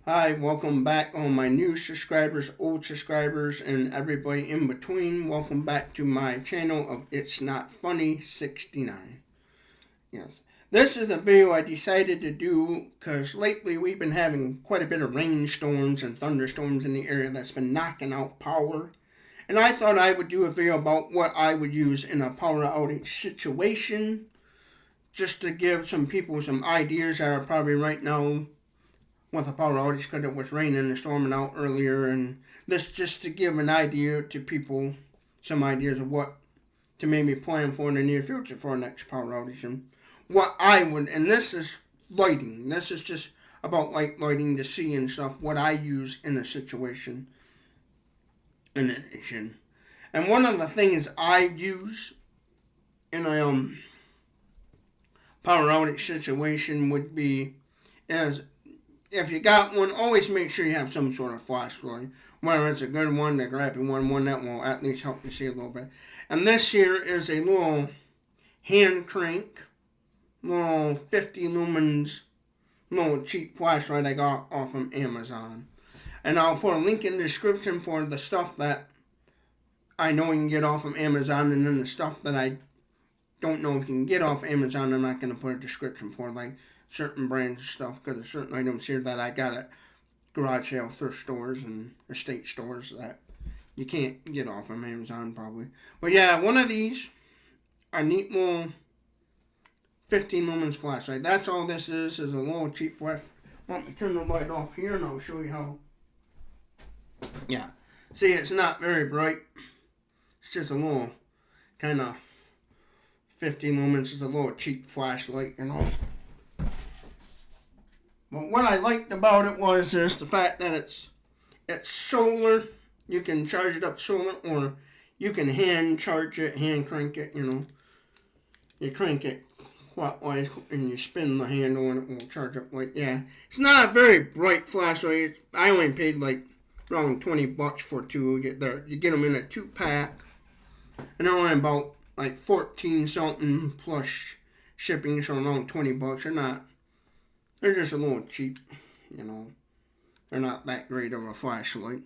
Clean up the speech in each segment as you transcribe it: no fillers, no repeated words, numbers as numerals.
Hi, welcome back, all my new subscribers, old subscribers, and everybody in between. Welcome back to my channel of It's Not Funny 69. Yes. This is a video I decided to do because lately we've been having quite a bit of rainstorms and thunderstorms in the area that's been knocking out power. And I thought I would do a video about what I would use in a power outage situation, just to give some people some ideas that are probably right now with a power outage because it was raining and storming out earlier, and this just to give an idea to people, some ideas of what to maybe plan for in the near future for our next power outage, and what I would, and this is lighting, this is just about lighting to see and stuff, what I use in a situation in addition. And one of the things I use in a power outage situation would be, is if you got one, always make sure you have some sort of flashlight. Whether it's a good one, a crappy one that will at least help you see a little bit. And this here is a little hand crank, little 50 lumens, little cheap flashlight I got off of Amazon. And I'll put a link in the description for the stuff that I know you can get off of Amazon, and then the stuff that I don't know if you can get off Amazon, I'm not going to put a description for, like certain brands and stuff, because there's certain items here that I got at garage sale thrift stores and estate stores that you can't get off of Amazon probably. But yeah, one of these, a neat little 15 lumens flashlight. That's all this is a little cheap flash. Let me turn the light off here and I'll show you how. Yeah, see, it's not very bright. It's just a little kind of 15 lumens. It's a little cheap flashlight, you know. But what I liked about it was just the fact that it's solar. You can charge it up solar, or you can hand charge it, hand crank it, you know. You crank it clockwise and you spin the handle and it will charge up like, yeah. It's not a very bright flashlight. I only paid like around $20 for two. You get them in a 2-pack. And they're only about like 14 something plus shipping, so around $20. They're just a little cheap, you know. They're not that great of a flashlight.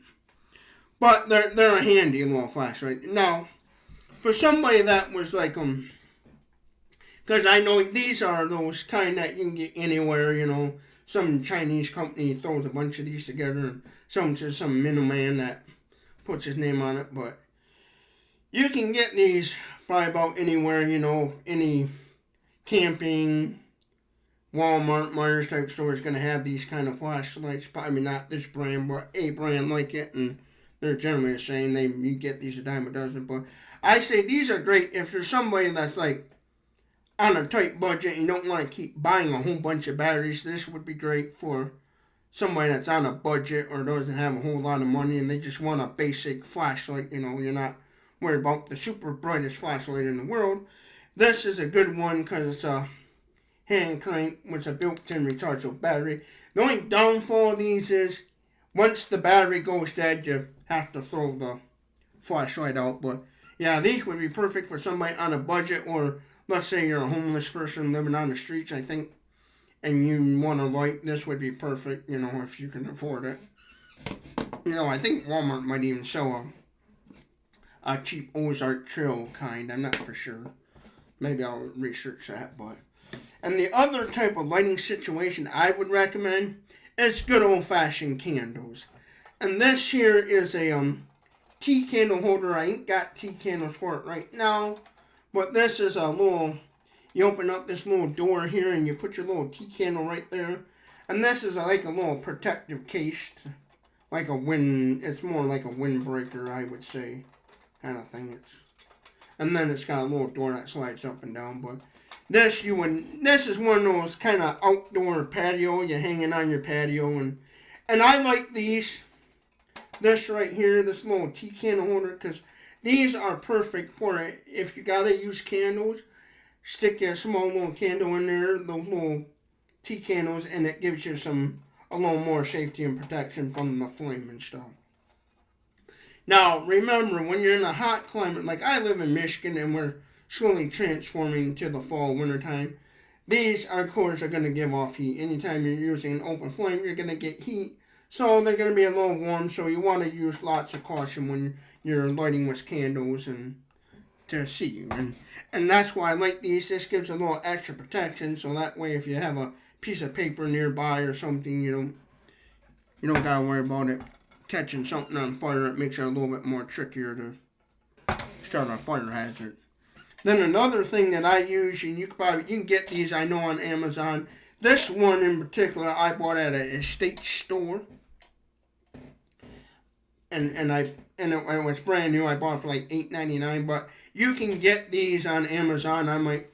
But they're a handy little flashlight. Now, for somebody that was like, because I know these are those kind that you can get anywhere, you know. Some Chinese company throws a bunch of these together, and some middleman that puts his name on it. But you can get these probably about anywhere, you know, any camping, Walmart, Myers type store is going to have these kind of flashlights. Probably not this brand, but a brand like it, and they're generally the same. You get these a dime a dozen, but I say these are great if there's somebody that's like on a tight budget and you don't want to keep buying a whole bunch of batteries. This would be great for somebody that's on a budget or doesn't have a whole lot of money and they just want a basic flashlight. You know, you're not worried about the super brightest flashlight in the world. This is a good one because it's a hand crank with a built-in rechargeable battery. The only downfall of these is once the battery goes dead, you have to throw the flashlight out. But yeah, these would be perfect for somebody on a budget, or let's say you're a homeless person living on the streets, I think, and you want a light. This would be perfect, you know, if you can afford it. You know, I think Walmart might even sell a cheap Ozark Trail kind. I'm not for sure. Maybe I'll research that, but. And the other type of lighting situation I would recommend is good old-fashioned candles. And this here is a tea candle holder. I ain't got tea candles for it right now, but this is a little, you open up this little door here and you put your little tea candle right there. And this is like a little protective case, like it's more like a windbreaker, I would say, kind of thing. And then it's got a little door that slides up and down, but this is one of those kind of outdoor patio, you're hanging on your patio, and I like these. This right here, this little tea candle holder, because these are perfect for it. If you gotta use candles, stick a small little candle in there, those little tea candles, and it gives you a little more safety and protection from the flame and stuff. Now, remember, when you're in a hot climate, like I live in Michigan, and we're slowly transforming to the fall, winter time, these, of course, are going to give off heat. Anytime you're using an open flame, you're going to get heat. So they're going to be a little warm, so you want to use lots of caution when you're lighting with candles and to see. And that's why I like these. This gives a little extra protection, so that way if you have a piece of paper nearby or something, you don't gotta worry about it catching something on fire. It makes it a little bit more trickier to start a fire hazard. Then another thing that I use, and you can get these, I know, on Amazon. This one in particular I bought at an estate store, and it was brand new. I bought it for like $8.99, but you can get these on Amazon. I might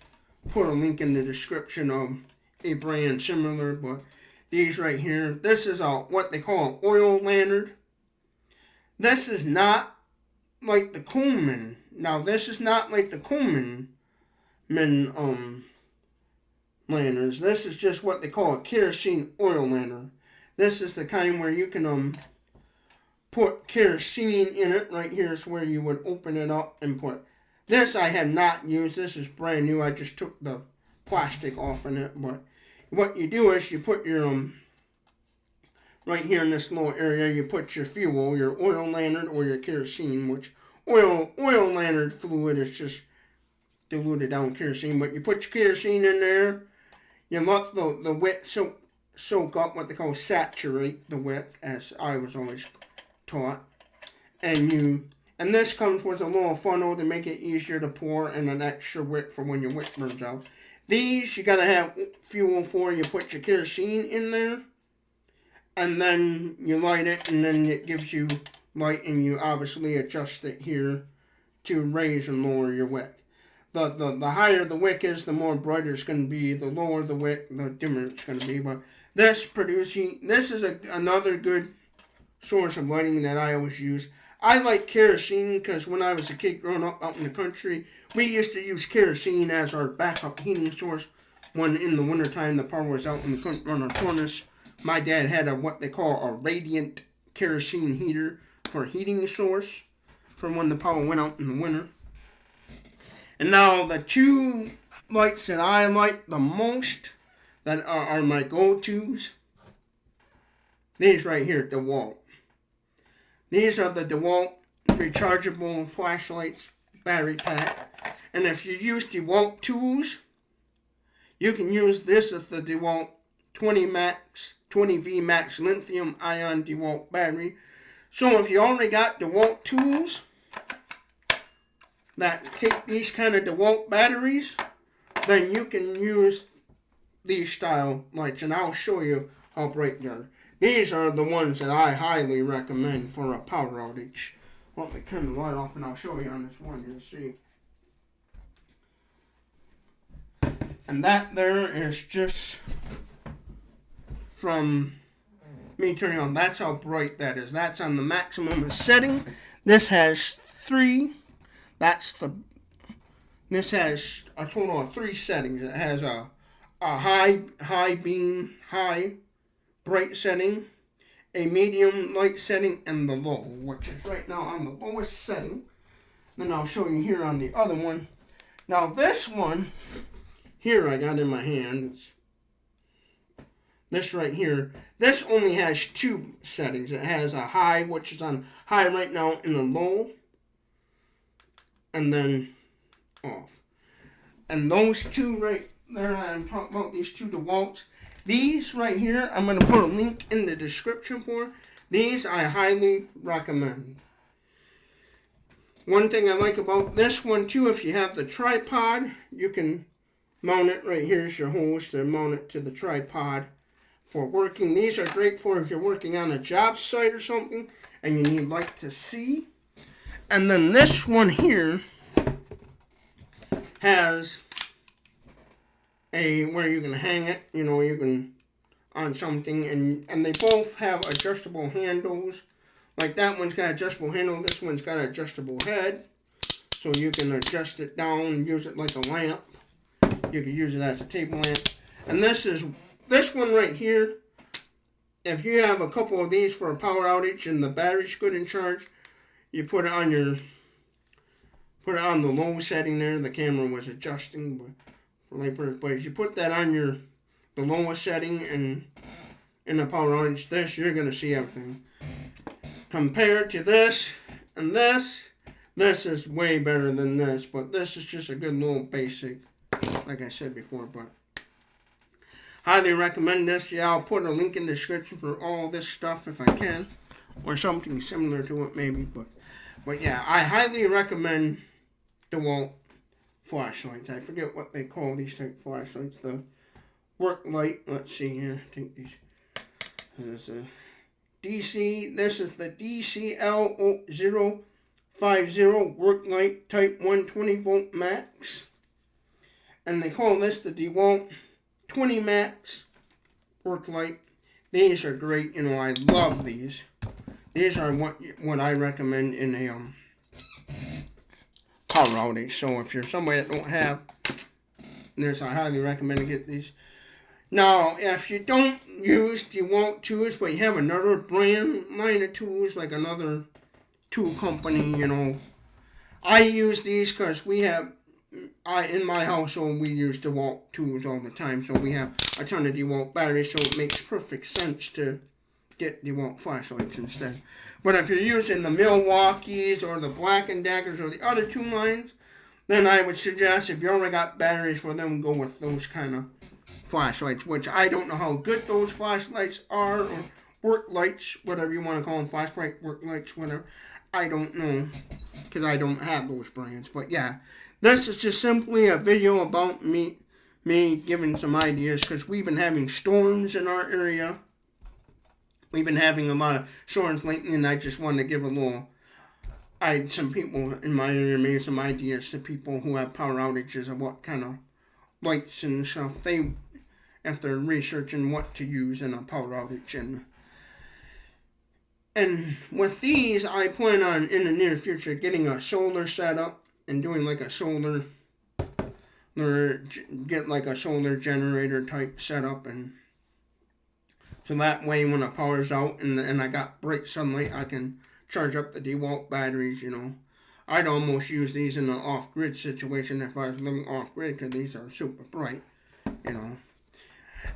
put a link in the description of a brand similar, but these right here, this is what they call an oil lanyard. This is not like the Coleman. Now, this is not like the Coleman lanterns. This is just what they call a kerosene oil lantern. This is the kind where you can put kerosene in it. Right here is where you would open it up and put. This I have not used. This is brand new. I just took the plastic off in it. But what you do is you put your right here in this little area, you put your fuel, your oil lantern or your kerosene, which oil lantern fluid is just diluted down kerosene. But you put your kerosene in there. You let the wick soak up, what they call saturate the wick, as I was always taught. And this comes with a little funnel to make it easier to pour and an extra wick for when your wick burns out. These you gotta have fuel for. You put your kerosene in there, and then you light it, and then it gives you light, and you obviously adjust it here to raise and lower your wick. The higher the wick is, the more brighter it's going to be. The lower the wick, the dimmer it's going to be. But this is another good source of lighting that I always use. I like kerosene because when I was a kid growing up out in the country, we used to use kerosene as our backup heating source. When in the wintertime the power was out and we couldn't run our furnace, my dad had what they call a radiant kerosene heater for heating source for when the power went out in the winter. And now the two lights that I like the most, that are my go-tos, these right here, Dewalt. These are the Dewalt rechargeable flashlights battery pack. And if you use Dewalt tools, you can use this at the Dewalt 20V Max lithium ion Dewalt battery. So if you already got Dewalt tools that take these kind of Dewalt batteries, then you can use these style lights, and I'll show you how bright they are. These are the ones that I highly recommend for a power outage. Let me turn the light off and I'll show you on this one, you'll see. And that there is just from me turning on. That's how bright that is. That's on the maximum setting. This has 3. This has a total of 3 settings. It has a high beam, high bright setting, a medium light setting, and the low, which is right now on the lowest setting. Then I'll show you here on the other one. Now this one here I got in my hand. This right here. This only has 2 settings. It has a high, which is on high right now, and a low, and then off. And those 2 right there, I'm talking about these 2 DeWalts. These right here, I'm going to put a link in the description for. These I highly recommend. One thing I like about this one too, if you have the tripod, you can mount it. Right here's your holes to mount it to the tripod for working. These are great for if you're working on a job site or something and you need light to see. And then this one here has where you can hang it, you can on something, and they both have adjustable handles. Like that one's got adjustable handle, this one's got an adjustable head, so you can adjust it down and use it like a lamp. You can use it as a table lamp. And this one right here, if you have a couple of these for a power outage and the battery's good and charged, you put it on the low setting there. The camera was adjusting, but for layperson's place, you put that on the lowest setting, and in a power outage. This, you're going to see everything. Compared to this and this is way better than this, but this is just a good little basic, like I said before, but highly recommend this. Yeah, I'll put a link in the description for all this stuff if I can, or something similar to it maybe, but yeah, I highly recommend Dewalt flashlights. I forget what they call these type of flashlights. The work light, let's see here, I think these, this is the DCL050 work light type 120 volt max. And they call this the Dewalt 20 max work light. These are great, you know, I love these. These are what I recommend in a power outage. So if you're somebody that don't have this, I highly recommend to get these. Now, if you don't use Dewalt tools, but you have another brand line of tools, like another tool company, you know, I use these because in my household, we use Dewalt tools all the time, so we have a ton of Dewalt batteries, so it makes perfect sense to get Dewalt flashlights instead. But if you're using the Milwaukees or the Black & Daggers or the other two lines, then I would suggest, if you already got batteries for them, go with those kind of flashlights, which I don't know how good those flashlights are, or work lights, whatever you want to call them, flashlight, work lights, whatever. I don't know, because I don't have those brands. But yeah, this is just simply a video about me giving some ideas, because we've been having storms in our area. We've been having a lot of storms lately, and I just wanted to give some people in my area, maybe some ideas to people who have power outages of what kind of lights and stuff if they're researching what to use in a power outage. And with these, I plan on, in the near future, getting a solar setup and doing like a solar, or get like a solar generator type setup, and so that way when the power's out and I got bright sunlight, I can charge up the Dewalt batteries, you know. I'd almost use these in an off-grid situation if I was living off-grid, because these are super bright, you know.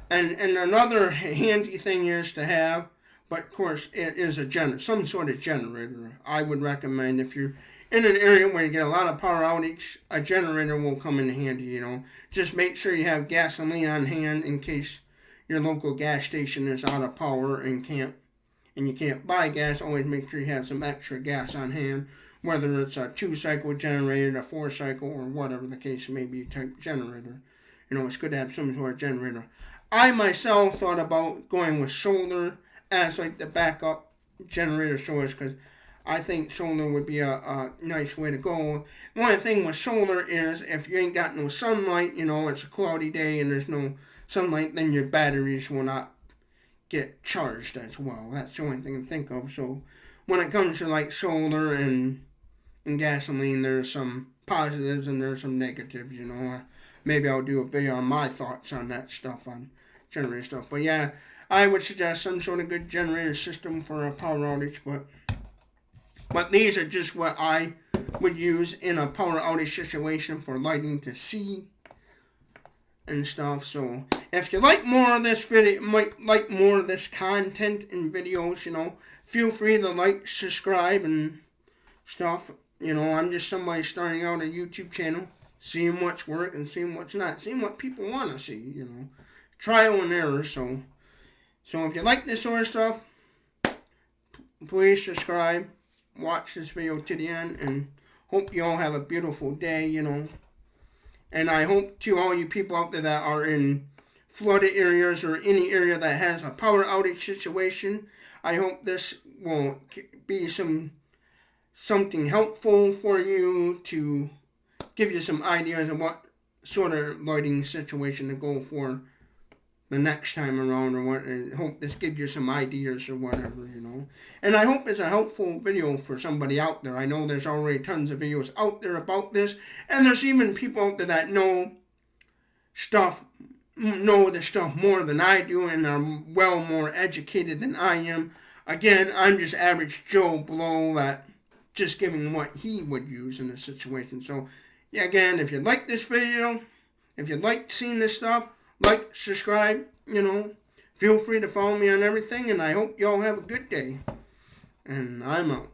And another handy thing is to have, but of course it is some sort of generator. I would recommend, if you're in an area where you get a lot of power outage, a generator will come in handy, you know. Just make sure you have gasoline on hand in case your local gas station is out of power and you can't buy gas. Always make sure you have some extra gas on hand, whether it's a 2-cycle generator, a 4-cycle, or whatever the case may be type generator. You know, it's good to have some sort of generator. I myself thought about going with solar as like the backup generator source, because I think solar would be a nice way to go. One thing with solar is, if you ain't got no sunlight, you know, it's a cloudy day and there's no sunlight, then your batteries will not get charged as well. That's the only thing to think of. So when it comes to like solar and gasoline, there's some positives and there's some negatives, you know. Maybe I'll do a video on my thoughts on that stuff, on generator stuff. But yeah, I would suggest some sort of good generator system for a power outage. But these are just what I would use in a power outage situation for lighting to see and stuff. So if you like more of this video, might like more of this content and videos, you know, feel free to like, subscribe, and stuff. You know, I'm just somebody starting out a YouTube channel, seeing what's work and seeing what's not, seeing what people want to see, you know, trial and error. So if you like this sort of stuff, please subscribe, watch this video to the end, and hope you all have a beautiful day, you know. And I hope to all you people out there that are in flooded areas or any area that has a power outage situation, I hope this will be something helpful for you, to give you some ideas of what sort of lighting situation to go for the next time around, or what. And hope this gives you some ideas or whatever, you know. And I hope it's a helpful video for somebody out there. I know there's already tons of videos out there about this, and there's even people out there that know the stuff more than I do and are well more educated than I am. Again, I'm just average Joe Blow, that just giving what he would use in this situation. So yeah, again, if you like this video, if you like seeing this stuff, like, subscribe, you know, Feel free to follow me on everything, and I hope y'all have a good day. And I'm out.